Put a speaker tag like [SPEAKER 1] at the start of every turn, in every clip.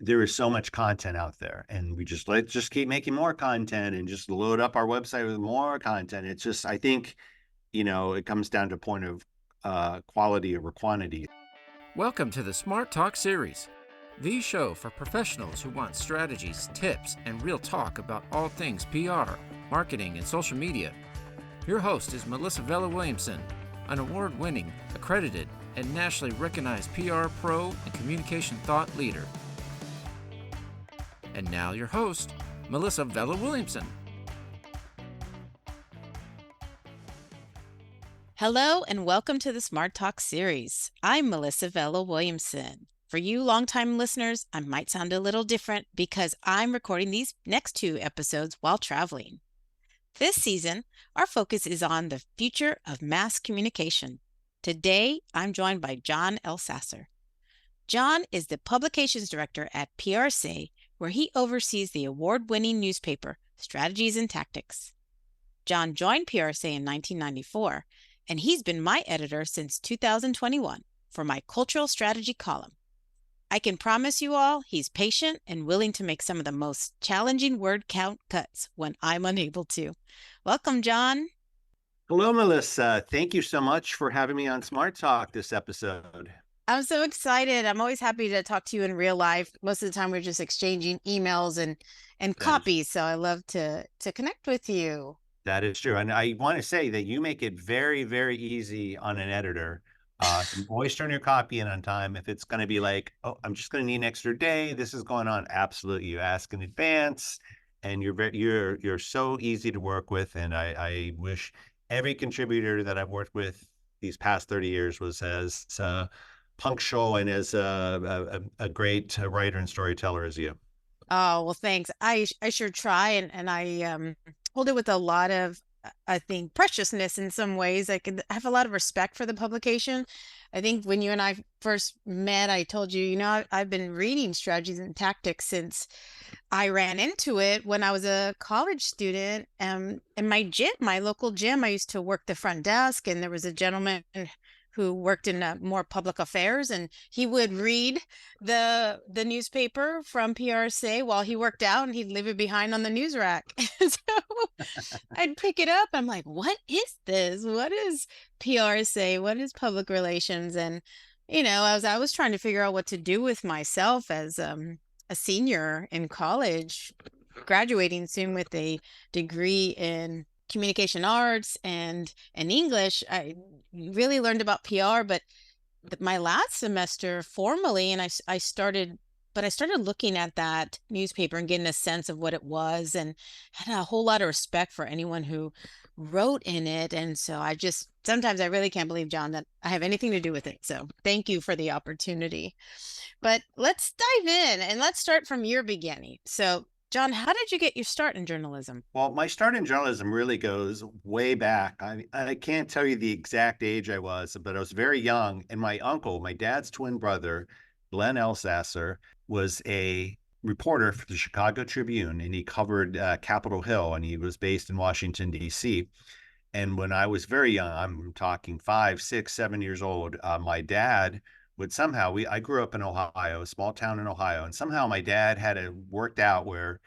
[SPEAKER 1] there is so much content out there, and let's just keep making more content and just load up our website with more content. It's just, I think, it comes down to a point of quality over quantity.
[SPEAKER 2] Welcome to the Smart Talk series, the show for professionals who want strategies, tips, and real talk about all things PR, marketing, and social media. Your host is Melissa Vella Williamson, an award-winning, accredited, and nationally recognized PR pro and communication thought leader. And now your host, Melissa Vella Williamson.
[SPEAKER 3] Hello and welcome to the Smart Talk series. I'm Melissa Vella Williamson. For you longtime listeners, I might sound a little different because I'm recording these next two episodes while traveling. This season, our focus is on the future of mass communication. Today, I'm joined by John Elsasser. John is the publications director at PRC, where he oversees the award-winning newspaper, Strategies and Tactics. John joined PRC in 1994, and he's been my editor since 2021 for my cultural strategy column. I can promise you all he's patient and willing to make some of the most challenging word count cuts when I'm unable to. Welcome, John.
[SPEAKER 1] Hello, Melissa. Thank you so much for having me on Smart Talk this episode.
[SPEAKER 3] I'm so excited. I'm always happy to talk to you in real life. Most of the time we're just exchanging emails and copies, so I love to connect with you.
[SPEAKER 1] That is true. And I want to say that you make it very, very easy on an editor. You always turn your copy in on time. If it's going to be like, oh, I'm just going to need an extra day, this is going on. Absolutely. You ask in advance, and you're so easy to work with. And I wish every contributor that I've worked with these past 30 years was as punctual and as a great writer and storyteller as you.
[SPEAKER 3] Oh, well, thanks. I sure try, and I hold it with a lot of, I think, preciousness in some ways. I have a lot of respect for the publication. I think when you and I first met, I told you, I've been reading Strategies and Tactics since I ran into it when I was a college student. In my local gym, I used to work the front desk, and there was a gentleman who worked in more public affairs, and he would read the newspaper from PRC while he worked out, and he'd leave it behind on the news rack. So I'd pick it up. I'm like, what is this? What is PRC? What is public relations? And I was trying to figure out what to do with myself as a senior in college, graduating soon with a degree in communication arts and English. I really learned about PR, but my last semester formally, and I started looking at that newspaper and getting a sense of what it was, and had a whole lot of respect for anyone who wrote in it. And so sometimes I really can't believe, John, that I have anything to do with it. So thank you for the opportunity. But let's dive in and let's start from your beginning. So John, how did you get your start in journalism?
[SPEAKER 1] Well, my start in journalism really goes way back. I can't tell you the exact age I was, but I was very young. And my uncle, my dad's twin brother, Glenn Elsasser, was a reporter for the Chicago Tribune, and he covered Capitol Hill, and he was based in Washington, D.C. And when I was very young, I'm talking 5, 6, 7 years old, my dad would somehow, I grew up in Ohio, a small town in Ohio, and somehow my dad had it worked out where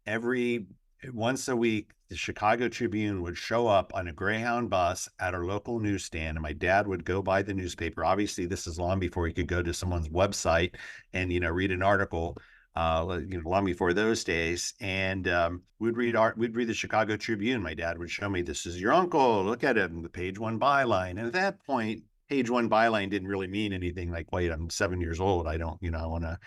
[SPEAKER 1] every once a week, the Chicago Tribune would show up on a Greyhound bus at our local newsstand, and my dad would go buy the newspaper. Obviously, this is long before he could go to someone's website and read an article. Long before those days, and we'd read the Chicago Tribune. My dad would show me, "This is your uncle. Look at him. The page one byline." And at that point, page one byline didn't really mean anything. Like, wait, I'm 7 years old. I don't, I want to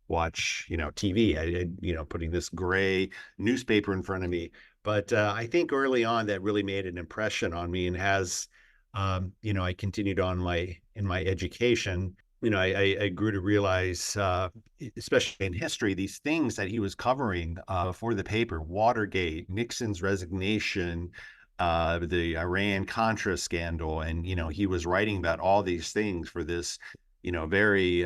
[SPEAKER 1] watch, TV. Putting this gray newspaper in front of me. But I think early on that really made an impression on me, and has, I continued on in my education. I grew to realize, especially in history, these things that he was covering for the paper: Watergate, Nixon's resignation, the Iran-Contra scandal. And, he was writing about all these things for this, very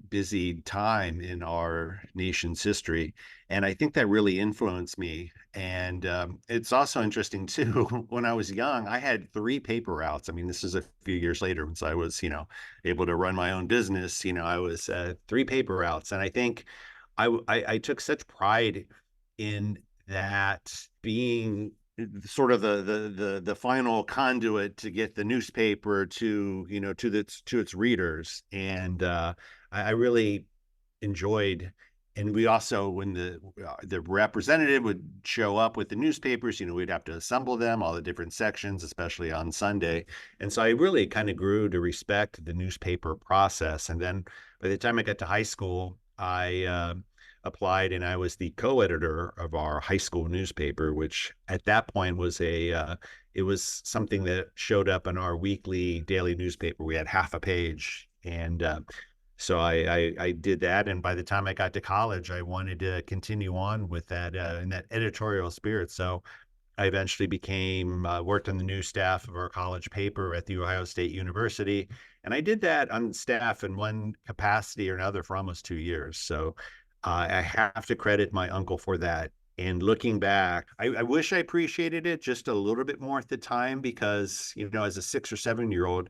[SPEAKER 1] busy time in our nation's history. And I think that really influenced me. And it's also interesting, too, when I was young, I had 3 paper routes. I mean, this is a few years later, once I was, able to run my own business. I was 3 paper routes. And I think I took such pride in that being sort of the final conduit to get the newspaper to, to its readers. And I really enjoyed. And we also, when the representative would show up with the newspapers, we'd have to assemble them, all the different sections, especially on Sunday. And so I really kind of grew to respect the newspaper process. And then by the time I got to high school, I applied, and I was the co-editor of our high school newspaper, which at that point was it was something that showed up in our weekly daily newspaper. We had half a page, and so I did that. And by the time I got to college, I wanted to continue on with that in that editorial spirit. So I eventually worked on the news staff of our college paper at the Ohio State University. And I did that on staff in one capacity or another for almost 2 years. So I have to credit my uncle for that. And looking back, I wish I appreciated it just a little bit more at the time, because, as a 6 or 7 year old,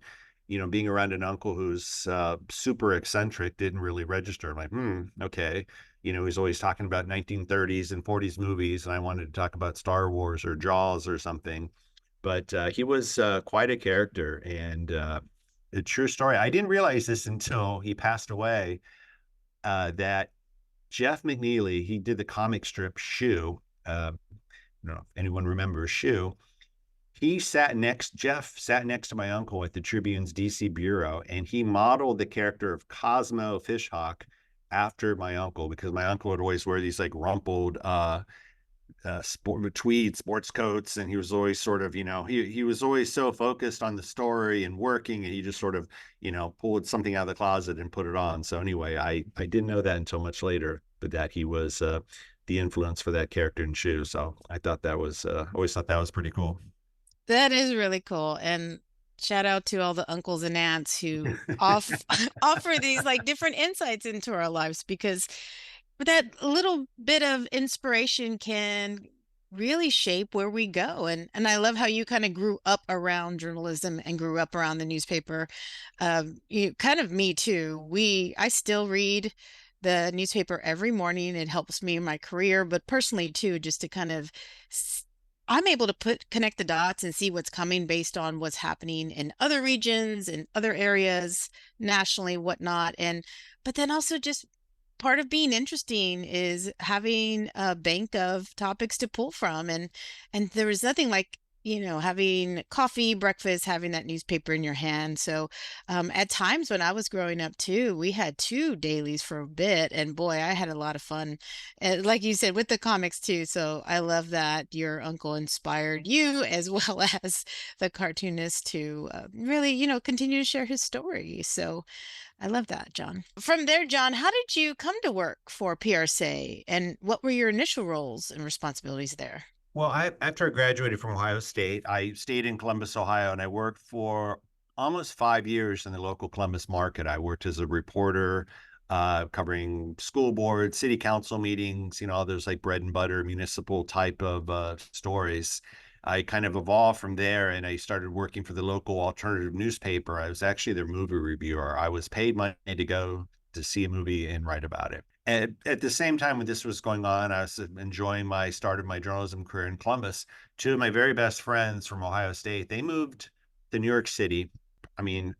[SPEAKER 1] being around an uncle who's super eccentric didn't really register. I'm like, okay. He's always talking about 1930s and 40s movies, and I wanted to talk about Star Wars or Jaws or something. But he was quite a character, and a true story. I didn't realize this until he passed away, that Jeff McNeely, he did the comic strip Shoe. I don't know if anyone remembers Shoe. Jeff sat next to my uncle at the Tribune's DC bureau, and he modeled the character of Cosmo Fishhawk after my uncle, because my uncle would always wear these like rumpled tweed sports coats, and he was always sort of, he was always so focused on the story and working, and he just sort of, pulled something out of the closet and put it on. So anyway, I didn't know that until much later, but that he was the influence for that character in Shoe. So I thought that was always thought that was pretty cool.
[SPEAKER 3] That is really cool. And shout out to all the uncles and aunts who offer these like different insights into our lives, because that little bit of inspiration can really shape where we go. And I love how you kind of grew up around journalism and grew up around the newspaper. You kind of me too. I still read the newspaper every morning. It helps me in my career, but personally too, just to kind of I'm able to connect the dots and see what's coming based on what's happening in other regions, in other areas, nationally, whatnot. But then also just part of being interesting is having a bank of topics to pull from. And there was nothing like, having coffee, breakfast, having that newspaper in your hand. So at times when I was growing up too, we had two dailies for a bit. And boy, I had a lot of fun. Like you said, with the comics too. So I love that your uncle inspired you as well as the cartoonist to really, continue to share his story. So I love that, John. From there, John, how did you come to work for PRSA, and what were your initial roles and responsibilities there?
[SPEAKER 1] Well, after I graduated from Ohio State, I stayed in Columbus, Ohio, and I worked for almost 5 years in the local Columbus market. I worked as a reporter, covering school board, city council meetings, all those like bread and butter municipal type of stories. I kind of evolved from there, and I started working for the local alternative newspaper. I was actually their movie reviewer. I was paid money to go to see a movie and write about it. At the same time when this was going on, I was enjoying my start of my journalism career in Columbus. Two of my very best friends from Ohio State, they moved to New York City. I mean,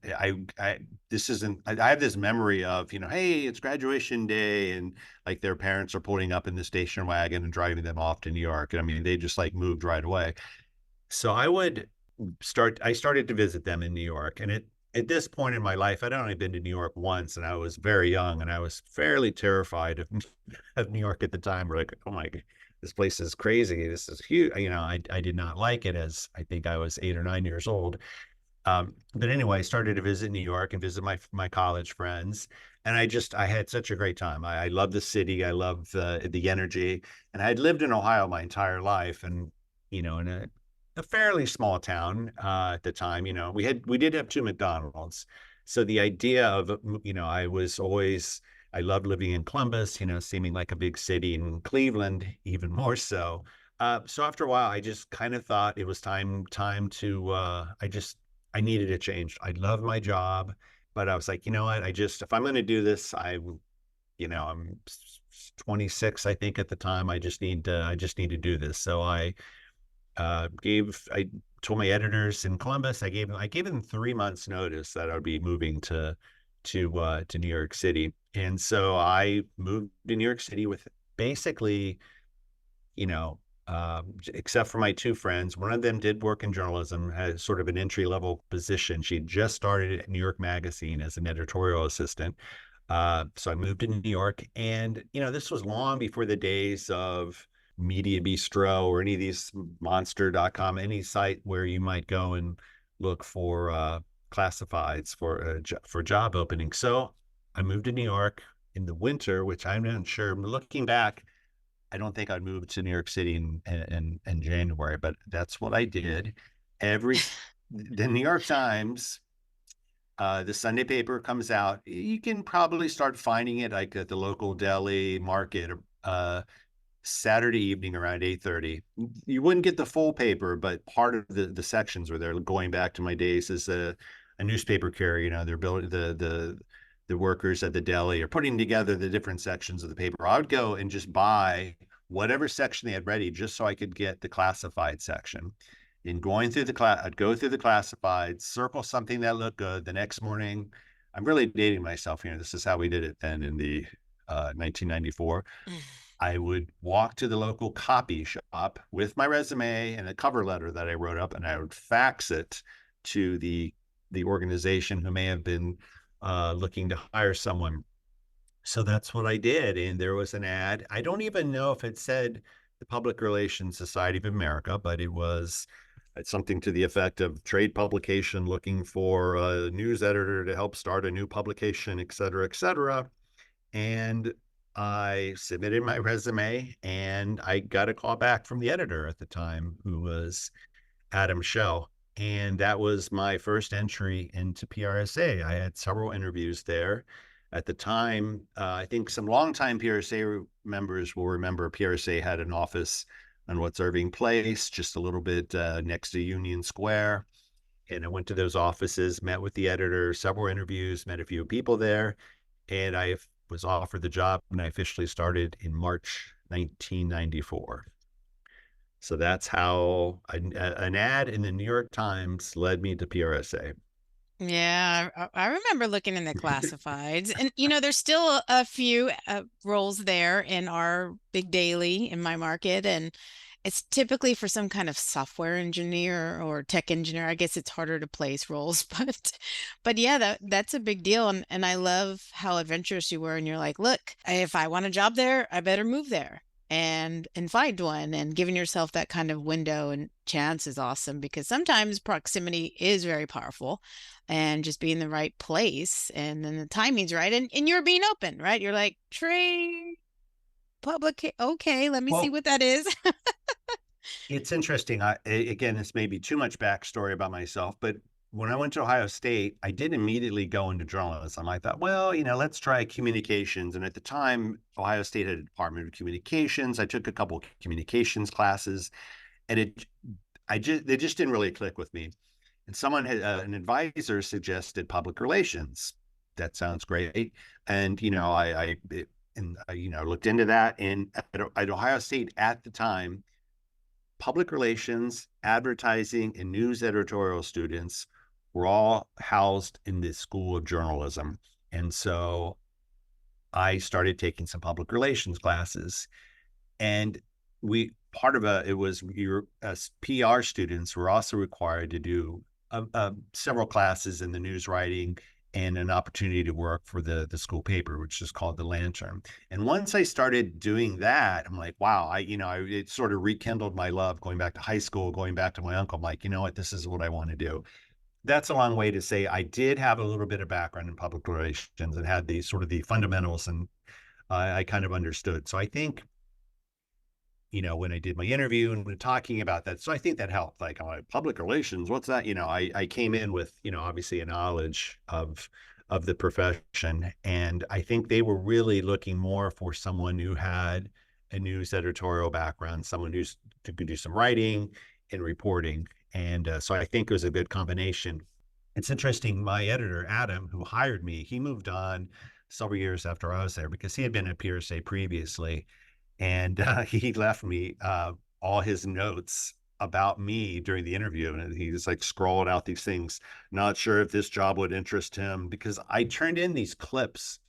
[SPEAKER 1] this isn't, I have this memory of, hey, it's graduation day, and like their parents are pulling up in the station wagon and driving them off to New York. And I mean, they just like moved right away. So I started to visit them in New York. And at this point in my life, I'd only been to New York once, and I was very young, and I was fairly terrified of New York at the time. We're like, oh my, this place is crazy. This is huge. I did not like it, as I think I was 8 or 9 years old. But anyway, I started to visit New York and visit my college friends. And I had such a great time. I love the city. I love the energy. And I had lived in Ohio my entire life, and, in a fairly small town at the time. We did have two McDonald's. So the idea of, I loved living in Columbus, seeming like a big city, in Cleveland, even more so. So after a while, I just kind of thought it was time to, I needed a change. I love my job, but I was like, you know what? If I'm going to do this, I'm 26, I think at the time. I just need to do this. So I told my editors in Columbus, I gave them 3 months notice that I would be moving to New York City. And so I moved to New York City with basically, you know, except for my two friends. One of them did work in journalism, had sort of an entry level position. She just started at New York Magazine as an editorial assistant. So I moved to New York, and this was long before the days of Media Bistro or any of these monster.com, any site where you might go and look for classifieds for job openings. So I moved to New York in the winter, which I'm not sure. Looking back, I don't think I'd moved to New York City in January, but that's what I did. Every the New York Times, the Sunday paper comes out. You can probably start finding it like at the local deli market, Saturday evening around 8:30. You wouldn't get the full paper, but part of the sections were there. Going back to my days as a newspaper carrier, they're building the workers at the deli are putting together the different sections of the paper. I would go and just buy whatever section they had ready just so I could get the classified section. In going through the class, I'd go through the classifieds, circle something that looked good. The next morning, I'm really dating myself here. This is how we did it then in the 1994. I would walk to the local copy shop with my resume and a cover letter that I wrote up, and I would fax it to the organization who may have been looking to hire someone. So that's what I did. And there was an ad. I don't even know if it said the Public Relations Society of America, but it's something to the effect of trade publication looking for a news editor to help start a new publication, et cetera, et cetera. And I submitted my resume, and I got a call back from the editor at the time, who was Adam Shell. And that was my first entry into PRSA. I had several interviews there. At the time, I think some longtime PRSA members will remember PRSA had an office on What's Irving Place, just a little bit next to Union Square. And I went to those offices, met with the editor, several interviews, met a few people there. And I was offered the job, and I officially started in March 1994. So that's how an ad in the New York Times led me to PRSA.
[SPEAKER 3] Yeah, I remember looking in the classifieds, and there's still a few roles there in our big daily in my market, and it's typically for some kind of software engineer or tech engineer. I guess it's harder to place roles, but yeah, that's a big deal, and I love how adventurous you were, and you're like, look, if I want a job there, I better move there and find one, and giving yourself that kind of window and chance is awesome because sometimes proximity is very powerful and just be in the right place and then the timing's right and you're being open, right? You're like, trade public, okay, let me see
[SPEAKER 1] Well,
[SPEAKER 3] what that is.
[SPEAKER 1] it's interesting. Again, this may be too much backstory about myself, but when I went to Ohio State, I did immediately go into journalism. I thought, well, let's try communications. And at the time, Ohio State had a Department of Communications. I took a couple of communications classes, and they just didn't really click with me. And someone had an advisor suggested public relations. That sounds great. And I looked into that. And at Ohio State at the time, public relations, advertising, and news editorial students were all housed in the School of Journalism. And so I started taking some public relations classes. And part of it was as PR students were also required to do several classes in the news writing and an opportunity to work for the school paper, which is called the Lantern. And once I started doing that, I'm like, wow, it sort of rekindled my love going back to high school, going back to my uncle. I'm like, you know what, this is what I want to do. That's a long way to say I did have a little bit of background in public relations and had the sort of the fundamentals, and I kind of understood. So I think when I did my interview and talking about that. So I think that helped. Like, I'm like, public relations, what's that? I came in with, obviously a knowledge of the profession. And I think they were really looking more for someone who had a news editorial background, someone who could do some writing and reporting. And so I think it was a good combination. It's interesting. My editor, Adam, who hired me, he moved on several years after I was there because he had been at PRSA previously, and he left me all his notes about me during the interview, and he was like scrolling out these things, not sure if this job would interest him because I turned in these clips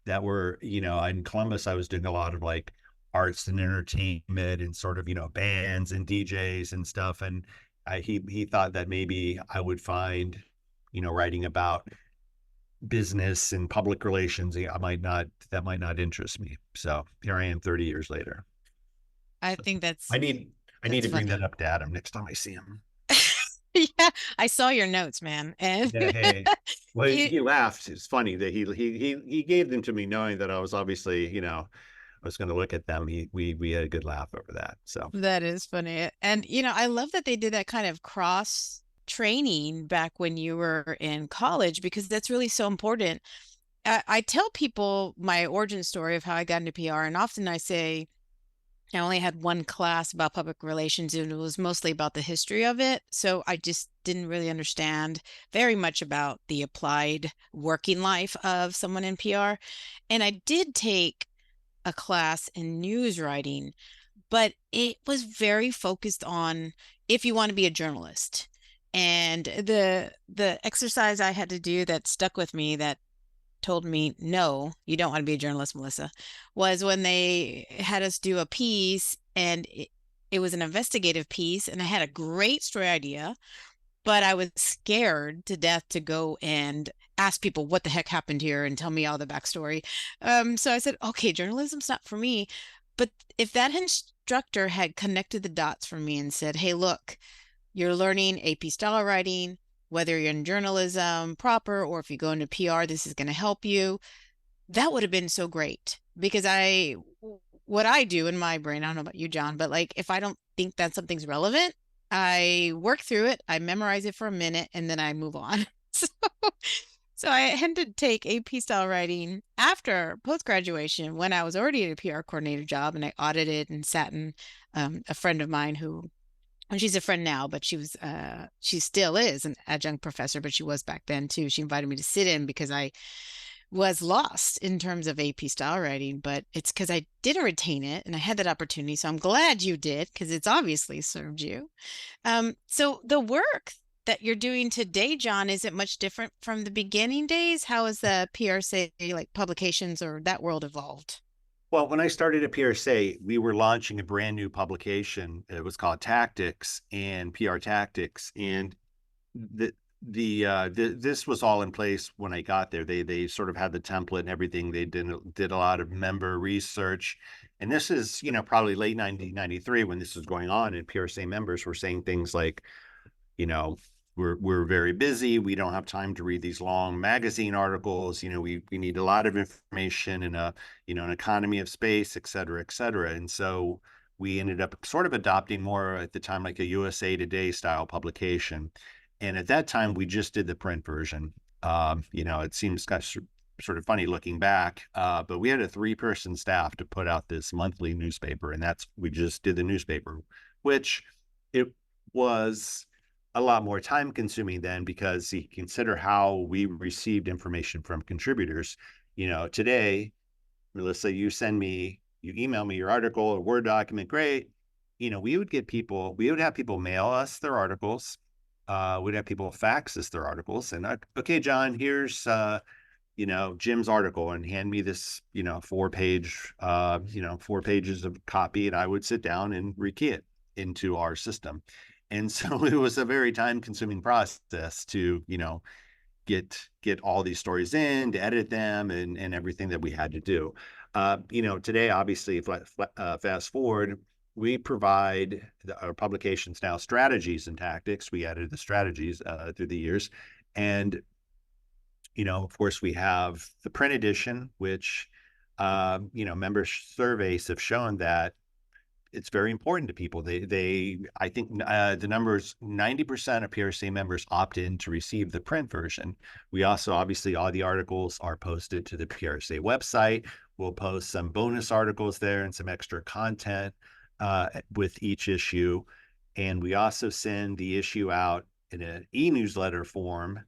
[SPEAKER 1] that were, in Columbus, I was doing a lot of like arts and entertainment and sort of, bands and DJs and stuff. And he thought that maybe I would find, writing about business and public relations, that might not interest me. So here I am 30 years later.
[SPEAKER 3] I
[SPEAKER 1] So
[SPEAKER 3] think
[SPEAKER 1] I need, I need
[SPEAKER 3] that's
[SPEAKER 1] to bring that
[SPEAKER 3] funny.
[SPEAKER 1] up to Adam next time I see him.
[SPEAKER 3] Yeah, I saw your notes, man. And
[SPEAKER 1] Yeah, hey. Well,
[SPEAKER 3] you
[SPEAKER 1] he laughed. It's funny that he gave them to me knowing that I was obviously, I was going to look at them. We had a good laugh over that. So
[SPEAKER 3] that is funny. And I love that they did that kind of cross training back when you were in college because that's really so important. I tell people my origin story of how I got into PR, and often I say I only had one class about public relations, and it was mostly about the history of it. So I just didn't really understand very much about the applied working life of someone in PR. And I did take a class in news writing, but it was very focused on if you want to be a journalist. And the exercise I had to do that stuck with me that told me, no, you don't want to be a journalist, Melissa, was when they had us do a piece and it was an investigative piece. And I had a great story idea, but I was scared to death to go and ask people what the heck happened here and tell me all the backstory. So I said, okay, journalism's not for me. But if that instructor had connected the dots for me and said, hey, look, you're learning AP style writing, whether you're in journalism proper or if you go into PR, this is going to help you. That would have been so great because what I do in my brain, I don't know about you, John, but like if I don't think that something's relevant, I work through it, I memorize it for a minute, and then I move on. So, so I had to take AP style writing after post graduation when I was already at a PR coordinator job and I audited and sat in a friend of mine who and she's a friend now, but she still is an adjunct professor, but she was back then too. She invited me to sit in because I was lost in terms of AP style writing, but it's because I didn't retain it and I had that opportunity. So I'm glad you did because it's obviously served you. So the work that you're doing today, John, is it much different from the beginning days? How has the PRSA like publications or that world evolved?
[SPEAKER 1] well, when I started at PRSA, we were launching a brand new publication. It was called Tactics and PR Tactics, and this was all in place when I got there. They sort of had the template and everything. They did a lot of member research, and this is probably late 1993 when this was going on. And PRSA members were saying things like, you know, we're very busy. We don't have time to read these long magazine articles. We need a lot of information in a an economy of space, et cetera, et cetera. And so we ended up sort of adopting more at the time like a USA Today style publication. And at that time, we just did the print version. It seems kind of sort of funny looking back, but we had a 3-person staff to put out this monthly newspaper, and we just did the newspaper, which it was a lot more time consuming then because you consider how we received information from contributors. Today, Melissa, you email me your article or Word document, great. We would have people mail us their articles. We'd have people fax us their articles and okay, John, here's Jim's article and hand me this, 4 pages of copy, and I would sit down and rekey it into our system. And so it was a very time consuming process to, get all these stories in, to edit them and everything that we had to do. Today, obviously, fast forward, we provide our publications now strategies and tactics. We added the strategies through the years. And of course, we have the print edition, which, member surveys have shown that it's very important to people. I think the numbers, 90% of PRC members opt in to receive the print version. We also, obviously, all the articles are posted to the PRC website. We'll post some bonus articles there and some extra content with each issue. And we also send the issue out in an e-newsletter form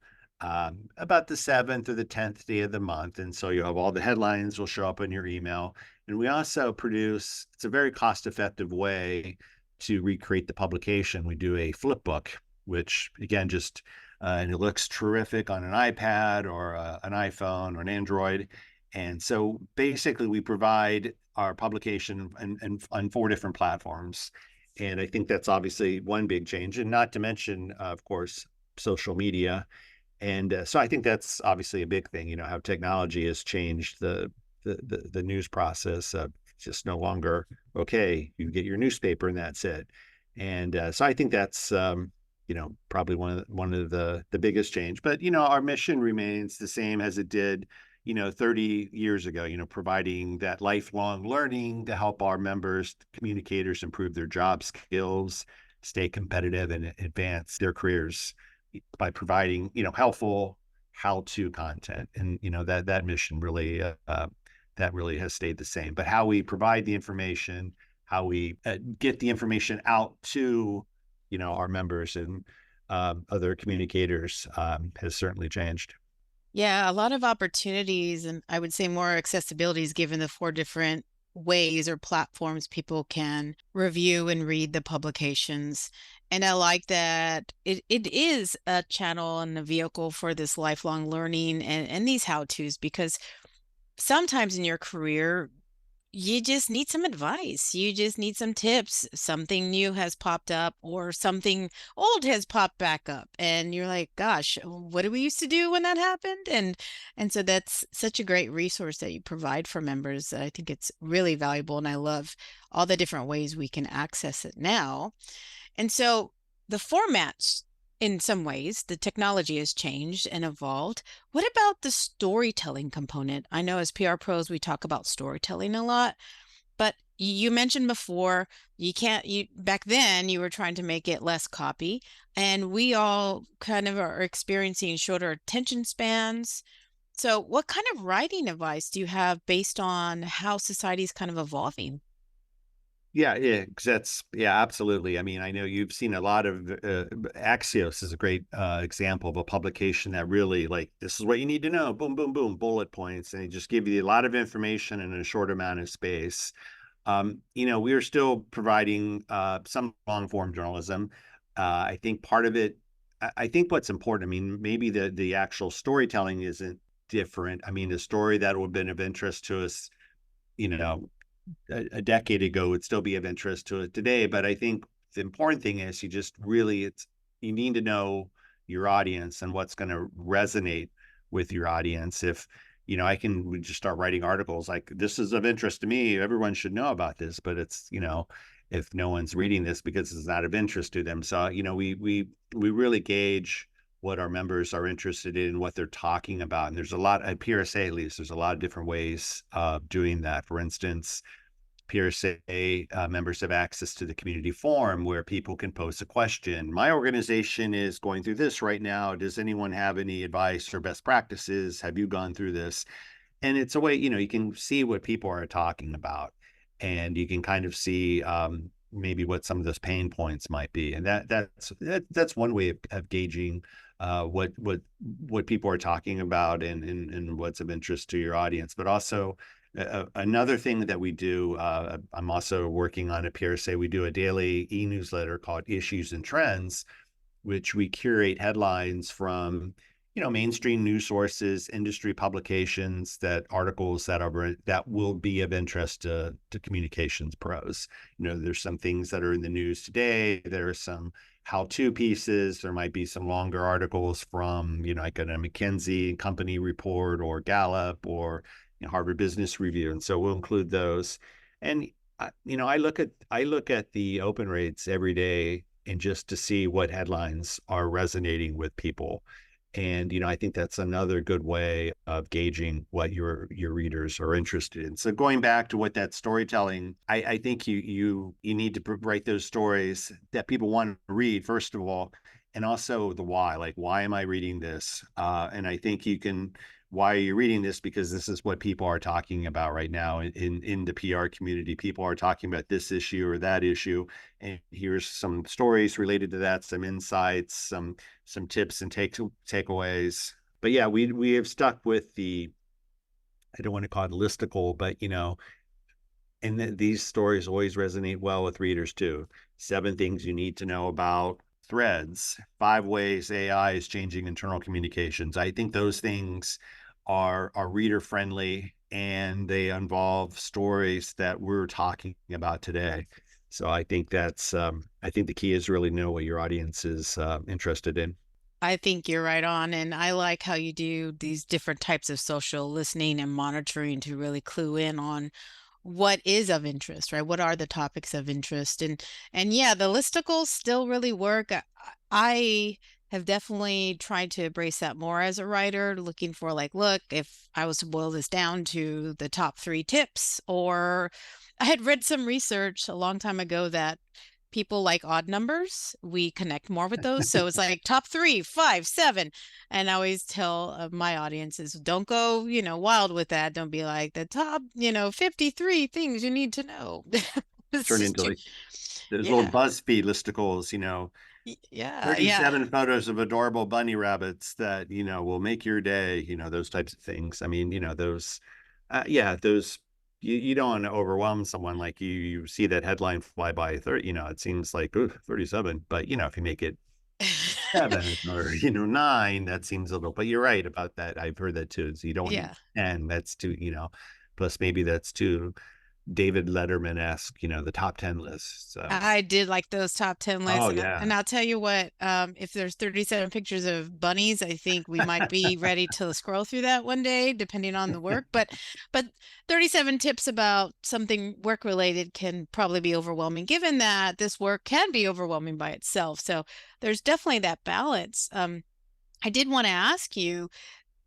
[SPEAKER 1] about the 7th or the 10th day of the month. And so you have all the headlines will show up in your email. And we also produce, it's a very cost effective way to recreate the publication. We do a flip book, which again, just, and it looks terrific on an iPad or an iPhone or an Android. And so basically, we provide our publication on 4 different platforms. And I think that's obviously one big change. And not to mention, of course, social media. And so I think that's obviously a big thing, how technology has changed the news process. It's just no longer, okay, you get your newspaper and that's it. And so I think that's, probably one of the biggest change. But, our mission remains the same as it did, 30 years ago, providing that lifelong learning to help our members, communicators improve their job skills, stay competitive and advance their careers by providing, helpful how-to content. And, that mission really, that really has stayed the same. But how we provide the information, how we get the information out to, our members and other communicators has certainly changed.
[SPEAKER 3] Yeah, a lot of opportunities, and I would say more accessibilities given the 4 different ways or platforms people can review and read the publications. And I like that it is a channel and a vehicle for this lifelong learning and these how-tos, because sometimes in your career, you just need some advice. You just need some tips. Something new has popped up or something old has popped back up. And you're like, gosh, what did we used to do when that happened? And so that's such a great resource that you provide for members. I think it's really valuable. And I love all the different ways we can access it now. And so the formats, in some ways, the technology has changed and evolved. What about the storytelling component? I know as PR pros, we talk about storytelling a lot, but you mentioned before you can't, you back then you were trying to make it less copy, and we all kind of are experiencing shorter attention spans. So what kind of writing advice do you have based on how society is kind of evolving?
[SPEAKER 1] Yeah, yeah, 'cause yeah, absolutely. I mean, I know you've seen a lot of Axios is a great example of a publication that really like this is what you need to know. Boom, boom, boom, bullet points, and they just give you a lot of information in a short amount of space. We are still providing some long form journalism. I think part of it, I think what's important. I mean, maybe the actual storytelling isn't different. I mean, the story that would have been of interest to us, you know, a decade ago would still be of interest to it today. But I think the important thing is you need to know your audience and what's going to resonate with your audience. If we just start writing articles like this is of interest to me, everyone should know about this, but it's if no one's reading this because it's not of interest to them. So we really gauge what our members are interested in, what they're talking about. And there's a lot at PRSA, at least, there's a lot of different ways of doing that. For instance, PRSA members have access to the community forum where people can post a question. My organization is going through this right now. Does anyone have any advice or best practices? Have you gone through this? And it's a way, you can see what people are talking about, and you can kind of see maybe what some of those pain points might be. And that's one way of gauging what people are talking about and what's of interest to your audience. But also another thing that we do, I'm also working on at PRSA. We do a daily e-newsletter called Issues and Trends, which we curate headlines from mainstream news sources, industry publications, that articles that will be of interest to communications pros. There's some things that are in the news today. There are some how-to pieces. There might be some longer articles from like a McKinsey company report or Gallup or Harvard Business Review, and so we'll include those. And I look at the open rates every day and just to see what headlines are resonating with people. And I think that's another good way of gauging what your readers are interested in. So going back to what that storytelling, I think you need to write those stories that people want to read first of all, and also the why. Like, why am I reading this? And I think why are you reading this? Because this is what people are talking about right now in the PR community. People are talking about this issue or that issue, and here's some stories related to that, some insights, some tips and takeaways. But yeah, we have stuck with the, I don't want to call it listicle, but and these stories always resonate well with readers too. 7 things you need to know about threads, 5 ways AI is changing internal communications. I think those things are reader friendly, and they involve stories that we're talking about today. So I think I think the key is really know what your audience is interested in.
[SPEAKER 3] I think you're right on. And I like how you do these different types of social listening and monitoring to really clue in on what is of interest, right? What are the topics of interest? And yeah, the listicles still really work. I have definitely tried to embrace that more as a writer, looking for like, look, if I was to boil this down to the top 3 tips, or I had read some research a long time ago that people like odd numbers. We connect more with those. So it's like top 3, 5, 7. And I always tell my audiences, don't go, wild with that. Don't be like the top, 53 things you need to know. It's
[SPEAKER 1] Turn
[SPEAKER 3] just
[SPEAKER 1] into
[SPEAKER 3] too,
[SPEAKER 1] like those little
[SPEAKER 3] yeah.
[SPEAKER 1] BuzzFeed listicles,
[SPEAKER 3] Yeah, yeah.
[SPEAKER 1] 37 photos of adorable bunny rabbits that, will make your day, those types of things. I mean, those, yeah, those, you don't want to overwhelm someone. Like you see that headline fly by 30, it seems like, ooh, 37. But, if you make it 7 or, 9, that seems a little, but you're right about that. I've heard that too. So you don't need
[SPEAKER 3] Yeah.
[SPEAKER 1] 10. That's too, plus maybe that's too David Letterman-esque, the top 10 list. So,
[SPEAKER 3] I did like those top 10 lists,
[SPEAKER 1] oh,
[SPEAKER 3] and
[SPEAKER 1] yeah.
[SPEAKER 3] and I'll tell you what, if there's 37 pictures of bunnies, I think we might be ready to scroll through that one day, depending on the work. But 37 tips about something work related can probably be overwhelming, given that this work can be overwhelming by itself. So there's definitely that balance. I did want to ask you,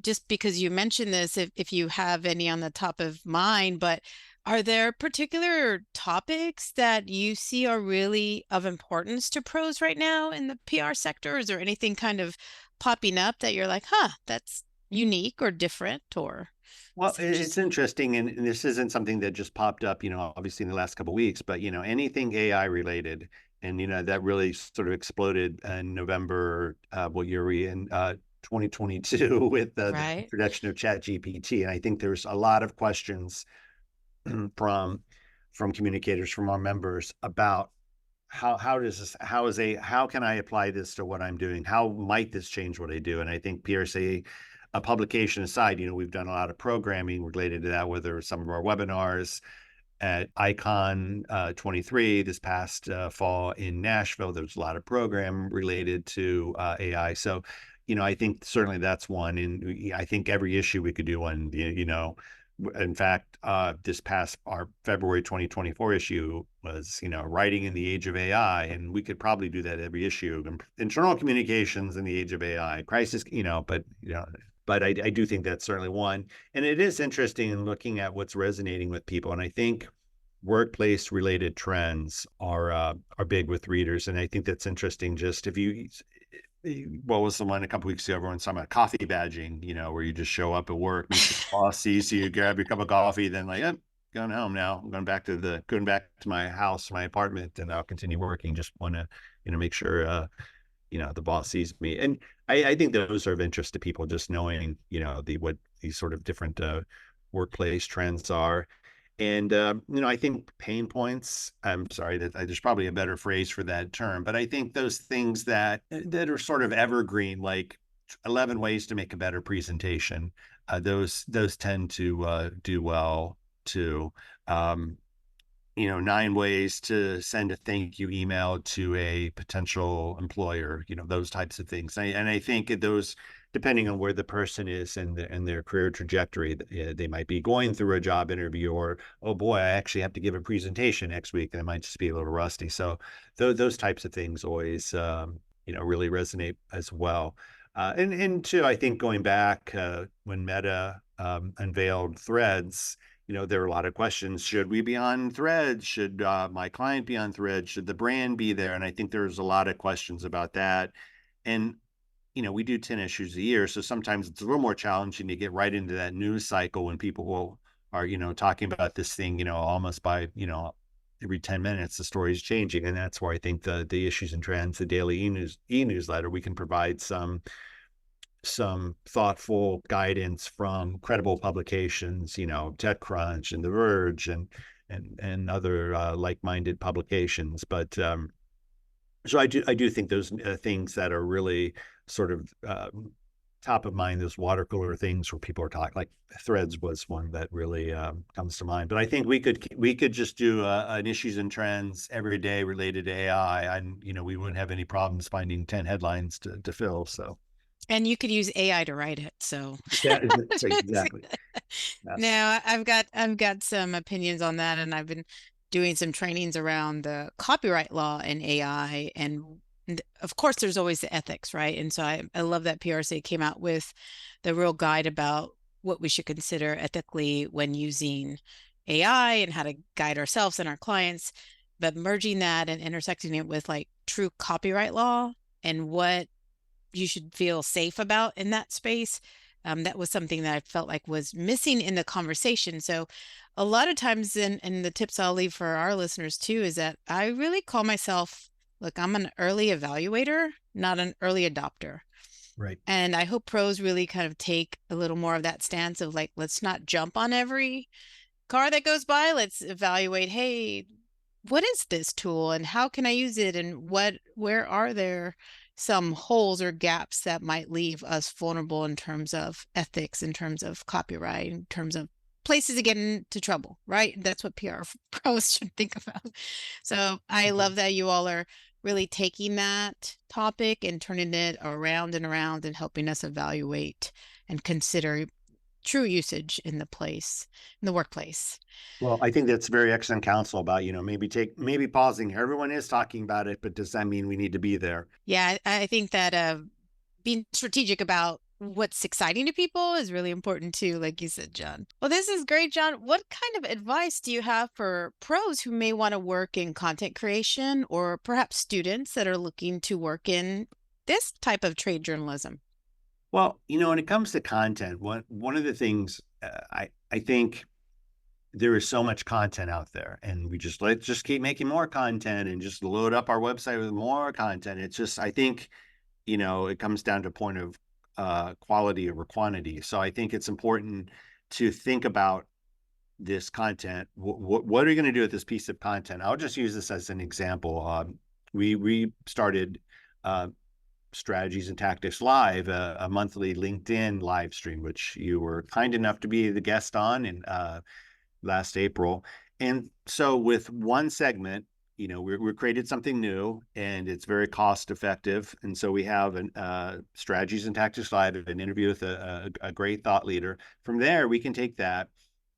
[SPEAKER 3] just because you mentioned this, if you have any on the top of mind, but are there particular topics that you see are really of importance to pros right now in the PR sector? Is there anything kind of popping up that you're like, huh, that's unique or different, or
[SPEAKER 1] Well,
[SPEAKER 3] is it
[SPEAKER 1] it's
[SPEAKER 3] just
[SPEAKER 1] interesting, and this isn't something that just popped up, obviously in the last couple of weeks, but anything AI related, and that really sort of exploded in November. What year are we in? 2022 with the
[SPEAKER 3] right?
[SPEAKER 1] introduction of Chat GPT, and I think there's a lot of questions from communicators, from our members, about how does this how can I apply this to what I'm doing? How might this change what I do? And I think PRC, a publication aside, we've done a lot of programming related to that, whether some of our webinars at Icon 23 this past fall in Nashville. There's a lot of program related to AI. So, I think certainly that's one. And I think every issue we could do one, in fact, this past our February 2024 issue was, writing in the age of AI, and we could probably do that every issue. Internal communications in the age of AI, crisis, but I do think that's certainly one. And it is interesting in looking at what's resonating with people. And I think workplace related trends are big with readers. And I think that's interesting. Just if you, what was the one a couple weeks ago? Everyone's talking about coffee badging, where you just show up at work, make sure the boss sees you, grab your cup of coffee, then like, going home now. I'm going back to my house, my apartment, and I'll continue working. Just want to, make sure, the boss sees me. And I think those are of interest to people, just knowing, what these sort of different workplace trends are. And, I think pain points, I'm sorry that there's probably a better phrase for that term, but I think those things that are sort of evergreen, like 11 ways to make a better presentation, those tend to do well too. Um, 9 ways to send a thank you email to a potential employer, those types of things. And I think those, depending on where the person is and their career trajectory, they might be going through a job interview, or, oh boy, I actually have to give a presentation next week, and I might just be a little rusty. So those types of things always, really resonate as well. And two, I think going back when Meta unveiled Threads, there are a lot of questions. Should we be on Threads? Should my client be on Threads? Should the brand be there? And I think there's a lot of questions about that. And we do 10 issues a year. So sometimes it's a little more challenging to get right into that news cycle when people are, talking about this thing, almost by, every 10 minutes, the story is changing. And that's where I think the issues and trends, the daily e-newsletter, we can provide some thoughtful guidance from credible publications, TechCrunch and The Verge and other like-minded publications. But so I do think those things that are really sort of top of mind, those water cooler things where people are talking, like Threads was one that really comes to mind. But I think we could just do an issues and trends every day related to AI, and we wouldn't have any problems finding 10 headlines to fill. So
[SPEAKER 3] And you could use AI to write it. So
[SPEAKER 1] that is exactly. Yes.
[SPEAKER 3] now I've got some opinions on that, and I've been doing some trainings around the copyright law and AI, and of course there's always the ethics, right? And so I love that PRC came out with the real guide about what we should consider ethically when using AI and how to guide ourselves and our clients, but merging that and intersecting it with like true copyright law and what you should feel safe about in that space. That was something that I felt like was missing in the conversation. So, a lot of times, and the tips I'll leave for our listeners too, is that I really call myself, look, I'm an early evaluator, not an early adopter.
[SPEAKER 1] Right.
[SPEAKER 3] And I hope pros really kind of take a little more of that stance of like, let's not jump on every car that goes by. Let's evaluate, hey, what is this tool and how can I use it? And where are there some holes or gaps that might leave us vulnerable in terms of ethics, in terms of copyright, in terms of places to get into trouble, right? That's what PR pros should think about. So I love that you all are really taking that topic and turning it around and around and helping us evaluate and consider true usage in the workplace.
[SPEAKER 1] Well, I think that's very excellent counsel about, maybe pausing here. Everyone is talking about it, but does that mean we need to be there?
[SPEAKER 3] Yeah, I think that being strategic about what's exciting to people is really important too, like you said, John. Well, this is great, John. What kind of advice do you have for pros who may want to work in content creation or perhaps students that are looking to work in this type of trade journalism?
[SPEAKER 1] Well, when it comes to content, one of the things I think there is so much content out there, and let's just keep making more content and just load up our website with more content. It's just, I think, it comes down to a point of quality over quantity. So I think it's important to think about this content. What are you going to do with this piece of content? I'll just use this as an example. We started Strategies and Tactics Live, a monthly LinkedIn live stream, which you were kind enough to be the guest on in last April. And so with one segment, we created something new and it's very cost effective. And so we have an Strategies and Tactics Live, an interview with a great thought leader. From there, we can take that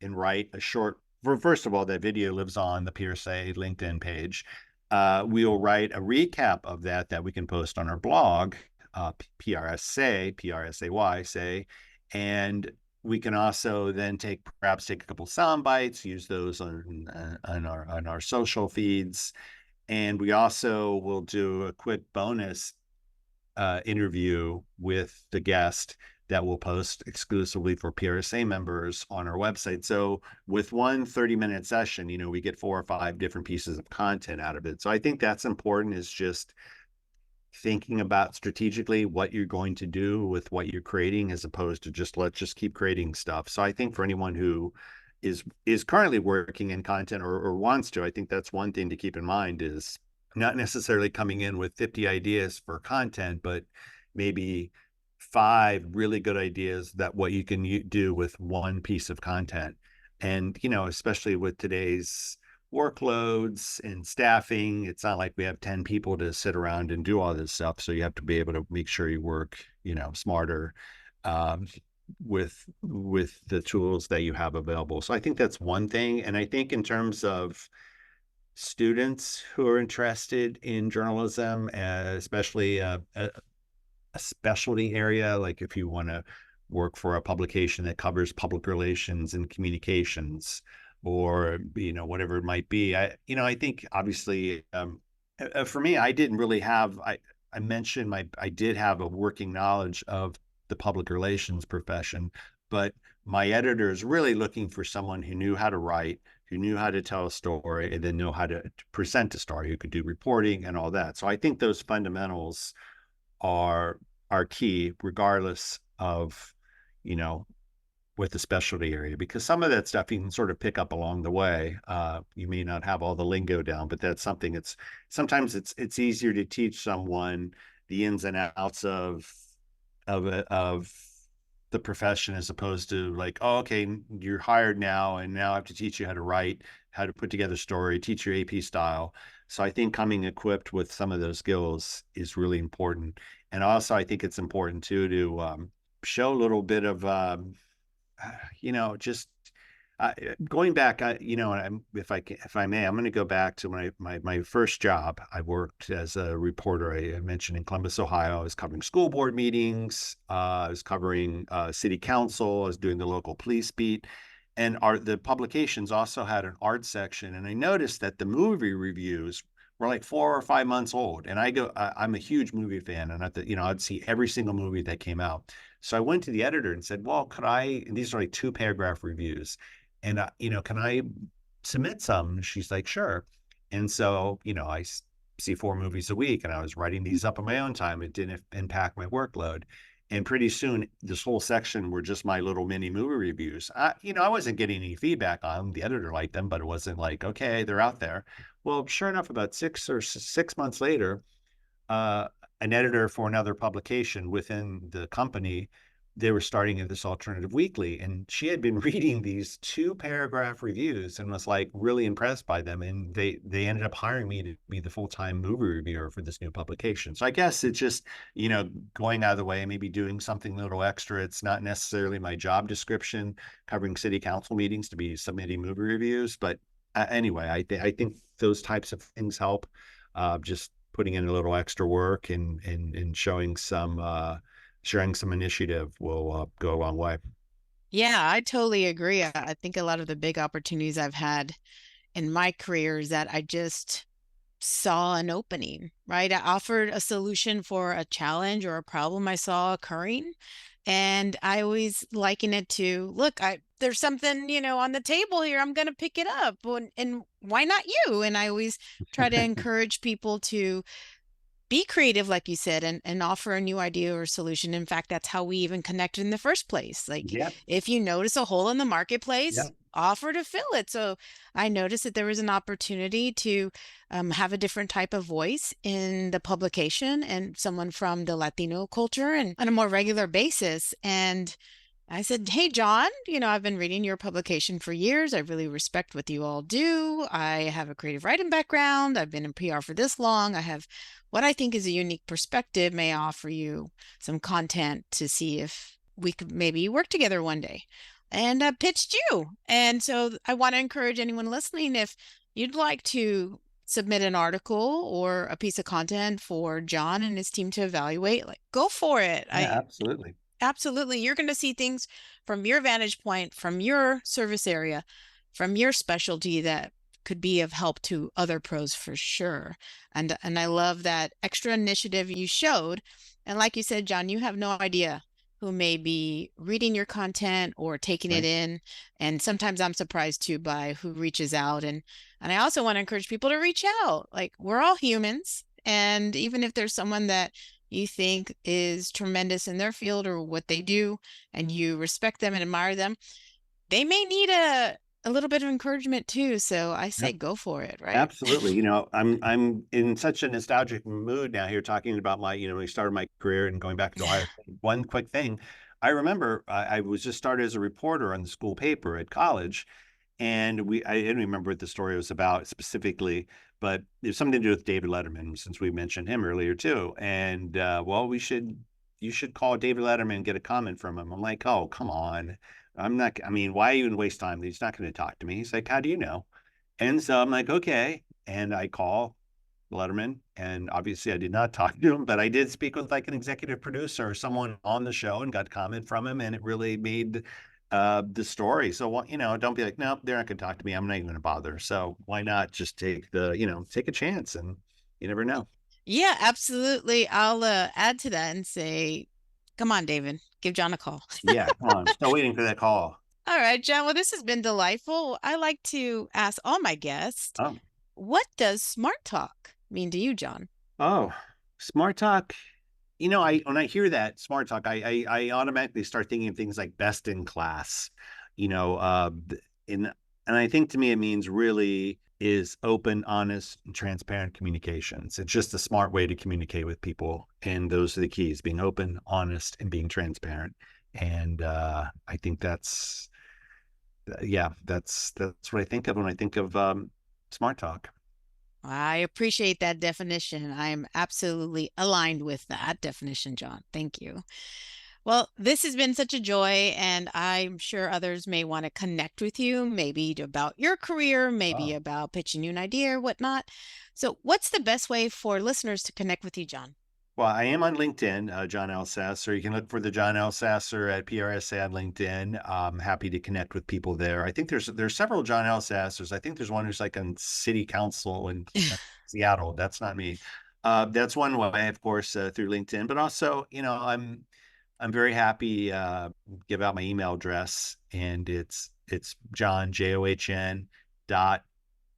[SPEAKER 1] and write a short, first of all, that video lives on the PRSA LinkedIn page. We'll write a recap of that we can post on our blog, PRSay, say, and we can also then perhaps take a couple sound bites, use those on our social feeds, and we also will do a quick bonus interview with the guest that we'll post exclusively for PRSA members on our website. So with one 30-minute session, we get 4 or 5 different pieces of content out of it. So I think that's important, is just thinking about strategically what you're going to do with what you're creating, as opposed to let's just keep creating stuff. So I think for anyone who is currently working in content or wants to, I think that's one thing to keep in mind, is not necessarily coming in with 50 ideas for content, but maybe 5 really good ideas that what you can do with one piece of content. And, especially with today's workloads and staffing, it's not like we have 10 people to sit around and do all this stuff. So you have to be able to make sure you work, smarter with the tools that you have available. So I think that's one thing. And I think in terms of students who are interested in journalism, especially a specialty area, like if you want to work for a publication that covers public relations and communications, or whatever it might be. I think obviously for me, I didn't really have I I mentioned I did have a working knowledge of the public relations profession, but my editor is really looking for someone who knew how to write, who knew how to tell a story, and then know how to present a story, who could do reporting and all that. So I think those fundamentals are are key, regardless of, you know, with the specialty area, because some of that stuff you can sort of pick up along the way. You may not have all the lingo down, but that's something. It's sometimes it's easier to teach someone the ins and outs of the profession, as opposed to like, oh, okay, you're hired now, and now I have to teach you how to write, how to put together a story, teach your AP style. So I think coming equipped with some of those skills is really important. And also, I think it's important too to show a little bit of just going back, if I may, I'm going to go back to my first job. I worked as a reporter. I mentioned in Columbus, Ohio. I was covering school board meetings. I was covering city council. I was doing the local police beat, and the publications also had an art section. And I noticed that the movie reviews were like 4 or 5 months old. And I'm a huge movie fan, and I'd see every single movie that came out. So I went to the editor and said, well, and these are like 2 paragraph reviews. And, can I submit some? She's like, sure. And so, I see 4 movies a week, and I was writing these up on my own time. It didn't impact my workload. And pretty soon, this whole section were just my little mini movie reviews. I wasn't getting any feedback on them. The editor liked them, but it wasn't like, okay, they're out there. Well, sure enough, about 6 months later, uh, an editor for another publication within the company, they were starting this alternative weekly, and she had been reading these 2 paragraph reviews and was like really impressed by them, and they ended up hiring me to be the full-time movie reviewer for this new publication. So I guess it's just, going out of the way, maybe doing something a little extra. It's not necessarily my job description, covering city council meetings, to be submitting movie reviews, but anyway, I think those types of things help. Just putting in a little extra work and showing some initiative will go a long way.
[SPEAKER 3] Yeah, I totally agree. I think a lot of the big opportunities I've had in my career is that I just saw an opening, right? I offered a solution for a challenge or a problem I saw occurring. And I always liken it to, look, there's something, on the table here. I'm going to pick it up. And why not you? And I always try to encourage people to be creative, like you said, and offer a new idea or solution. In fact, that's how we even connected in the first place. Like,
[SPEAKER 1] Yeah,
[SPEAKER 3] if you notice a hole in the
[SPEAKER 1] yeah,
[SPEAKER 3] marketplace, offer to fill it. So I noticed that there was an opportunity to have a different type of voice in the publication, and someone from the Latino culture, and on a more regular basis. And I said, hey, John, I've been reading your publication for years. I really respect what you all do. I have a creative writing background. I've been in PR for this long. I have what I think is a unique perspective. May I offer you some content to see if we could maybe work together one day? And I pitched you. And so I want to encourage anyone listening, if you'd like to submit an article or a piece of content for John and his team to evaluate, like, go for it.
[SPEAKER 1] yeah,
[SPEAKER 3] I
[SPEAKER 1] absolutely.
[SPEAKER 3] Absolutely. You're going to see things from your vantage point, from your service area, from your specialty that could be of help to other pros for sure. And I love that extra initiative you showed. And like you said, John, you have no idea who may be reading your content or taking it
[SPEAKER 1] Right.
[SPEAKER 3] in. And sometimes I'm surprised too by who reaches out. And I also want to encourage people to reach out. Like, we're all humans. And even if there's someone that you think is tremendous in their field or what they do, and you respect them and admire them, they may need a little bit of encouragement too. So I say
[SPEAKER 1] Yep.
[SPEAKER 3] go for it, right?
[SPEAKER 1] Absolutely. I'm in such a nostalgic mood now here, talking about when I started my career and going back to Ohio.
[SPEAKER 3] Yeah.
[SPEAKER 1] One quick thing. I remember I was just started as a reporter on the school paper at college, and I didn't remember what the story was about specifically, but there's something to do with David Letterman, since we mentioned him earlier too. And well, you should call David Letterman and get a comment from him. I'm like, oh, come on. I'm not, I mean, why even waste time? He's not going to talk to me. He's like, how do you know? And so I'm like, okay. And I call Letterman, and obviously I did not talk to him, but I did speak with like an executive producer or someone on the show and got a comment from him, and it really made the story. So, well, don't be like, no, they're not going to talk to me. I'm not even going to bother. So why not just take a chance, and you never know.
[SPEAKER 3] Yeah, absolutely. I'll add to that and say, come on, David, give John a call.
[SPEAKER 1] Yeah, come on. I'm still waiting for that call.
[SPEAKER 3] All right, John. Well, this has been delightful. I like to ask all my guests,
[SPEAKER 1] Oh,
[SPEAKER 3] what does smart talk mean to you, John?
[SPEAKER 1] oh, smart talk. I when I hear that smart talk, I automatically start thinking of things like best in class. You know, in and I think to me it means really is open, honest, and transparent communications. It's just a smart way to communicate with people, and those are the keys: being open, honest, and being transparent. And I think that's what I think of when I think of smart talk.
[SPEAKER 3] I appreciate that definition. I am absolutely aligned with that definition, John. Thank you. Well, this has been such a joy, and I'm sure others may want to connect with you, maybe about your career, maybe
[SPEAKER 1] Oh.
[SPEAKER 3] about pitching you an idea or whatnot. So, what's the best way for listeners to connect with you, John?
[SPEAKER 1] Well, I am on LinkedIn, John Elsasser. You can look for the John Elsasser at PRSA on LinkedIn. I'm happy to connect with people there. I think there's several John Elsassers. I think there's one who's like on city council in Seattle. That's not me. That's one way, of course, through LinkedIn. But also, I'm very happy give out my email address, and it's John John dot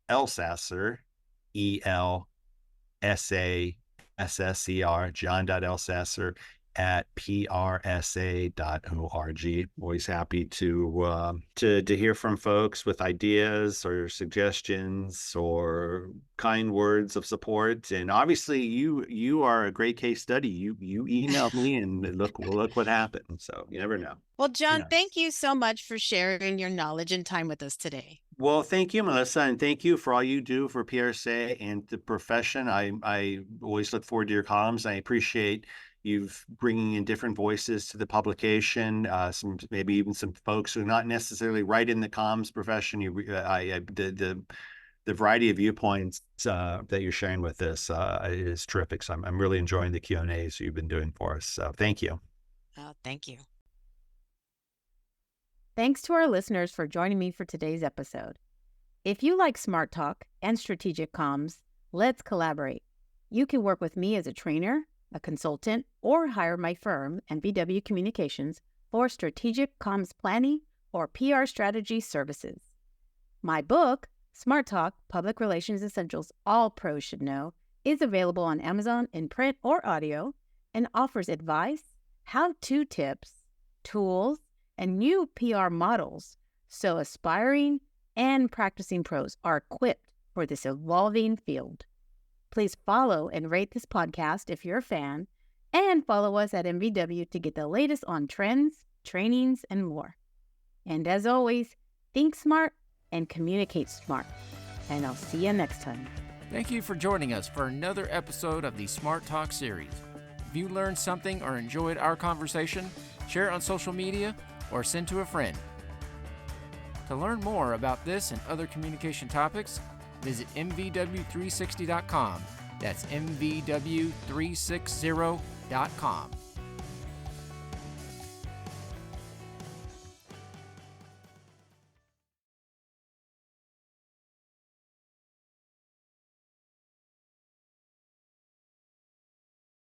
[SPEAKER 1] Elsasser Elsasser, John.Elsasser at prsa.org. Always happy to hear from folks with ideas or suggestions or kind words of support. And obviously, you are a great case study. You emailed me, and look what happened. So you never know.
[SPEAKER 3] Well, John,
[SPEAKER 1] Nice.
[SPEAKER 3] thank you so much for sharing your knowledge and time with us today.
[SPEAKER 1] Well, thank you, Melissa, and thank you for all you do for PRSA and the profession. I always look forward to your columns. I appreciate you bringing in different voices to the publication. Some maybe even some folks who are not necessarily right in the comms profession. The variety of viewpoints that you're sharing with us is terrific. So I'm really enjoying the Q&As you've been doing for us. So thank you.
[SPEAKER 3] Oh, thank you.
[SPEAKER 4] Thanks to our listeners for joining me for today's episode. If you like Smart Talk and strategic comms, let's collaborate. You can work with me as a trainer, a consultant, or hire my firm, MVW Communications, for strategic comms planning or PR strategy services. My book, Smart Talk, Public Relations Essentials All Pros Should Know, is available on Amazon in print or audio and offers advice, how-to tips, tools, and new PR models so aspiring and practicing pros are equipped for this evolving field. Please follow and rate this podcast if you're a fan, and follow us at MVW to get the latest on trends, trainings, and more. And as always, think smart and communicate smart. And I'll see you next time.
[SPEAKER 2] Thank you for joining us for another episode of the Smart Talk series. If you learned something or enjoyed our conversation, share it on social media or send to a friend. To learn more about this and other communication topics, visit mvw360.com. That's mvw360.com.